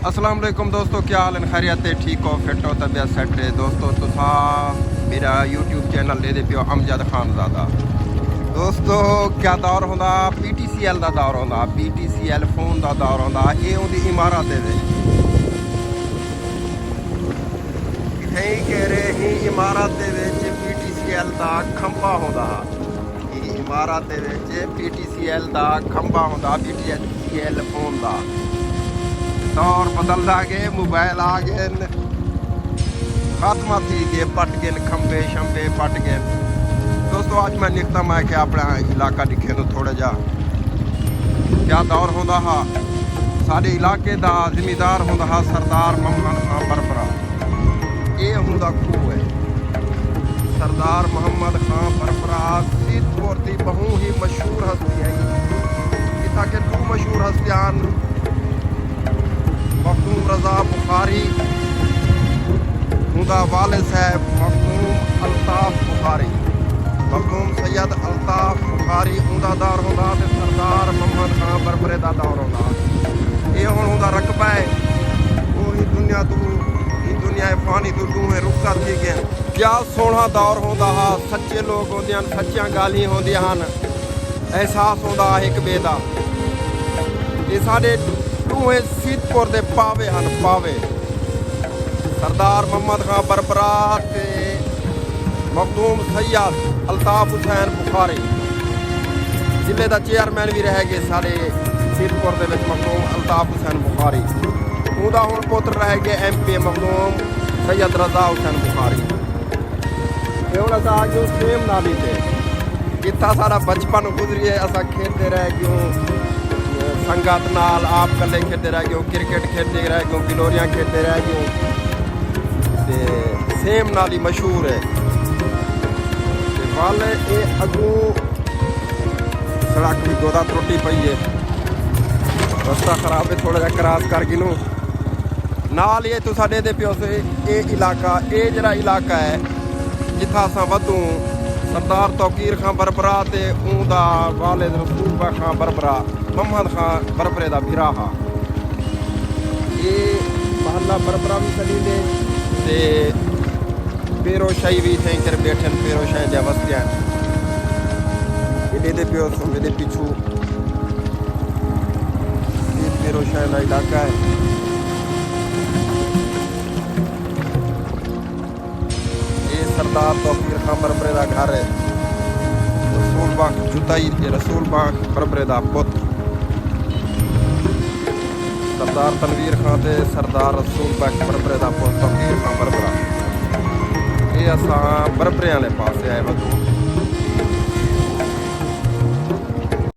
अस्सलाम वालेकुम दोस्तों, क्या हाल है? खैरियत है? ठीक हो, फिट हो, तबीयत सेट है? दोस्तों तुसा मेरा यूट्यूब चैनल दे पियो अमजद खानजादा। दोस्तों क्या दौर होंदा? PTCL का दौर होंदा, PTCL फोन का दौर होंदा। ये उनकी इमारत है कह रहे ही इमारत PTCL का खंबा होंदा। इमारत PTCL का खंबा होंदा, PTCL फोन का। दौर बदलदा गए, मोबाइल आ गए, खात्मा थी गए, पट गए खंबे शंबे पट गए। दोस्तों अज मैं निकता मैं कि अपना इलाका दिखे तो थोड़ा जा क्या दौर होंदा हा। साडे इलाके का जिमीदार होंदा हा सरदार मोहम्मद खान बरबरा। ये होंदा खूह है सरदार मोहम्मद खान बरबरा। सीतपुर की बहु ही मशहूर हस्ती है। इतना के दो मशहूर हस्तियां मखदूम रजा बुखारी, उनका वालिद साहब मखदूम अल्ताफ बुखारी, मखदूम सैयद अल्ताफ बुखारी उनका दौर होंदा ते सरदार मोहम्मद खान बरबरे का दौर होंदा। ये हुण उनका रकबा है वो ही दुनिया तू दुनिया फानी तू दूहें रुखा थी गए। क्या सोहना दौर होंदा हा। सच्चे लोग होंदे हन, सच्चियां गालियां होंदियां हन, एहसास होंदा एक बे दा। ये साडे दूहें सीतपुर दे पावे हन, पावे सरदार मोहम्मद खान बरबरा ते मखदूम सैयद अल्ताफ हुसैन बुखारी। जिले का चेयरमैन भी रह गए साढ़े सीतपुर के मखदूम अल्ताफ हुसैन बुखारी। उनका हुण पुत्र रह गए MP मखदूम सैयद रजा हुसैन बुखारी। हुण असां अॼु सेम नाली ते जिथा सारा बचपन गुजरिए असां खेलते रह गयूं, संगत नाल आप कल्ले खेलते रह गए, क्रिकेट खेलते रह गए, गिलोरियां खेलते रह गए। सेम नाली मशहूर है। वाले ये अगू सड़क भी गोदा त्रुटी पई है, रस्ता खराब है, थोड़ा जा क्रॉस कर गिनू नाल। ये तो साडे दे पियो से ये इलाका, ये जरा इलाका है जिथा असां वधूं सरदार तौकीर खां बरबरा ते उनका वालिद रसूल खां बरबरा मोहम्मद खान बरबरे का भिरा हा। ये महल्ला बरबरा भी चली दे पेरोशाही भी थे कर बैठे पेरोशाही जा वस्तियां दे पियो सो मेरे पिछू ये पेरोशाही का इलाका है। ये सरदार तौकीर खान बरबरे का घर है। रसूल बाग जुताई रसूल बाग बरबरे का पुत्र सरदार तनवीर खान ते सरदार रसूल बाग बरबरे का पुत्र तौकीर खान बरबरा। ये असां बरबरे वाले पासे आए वधू।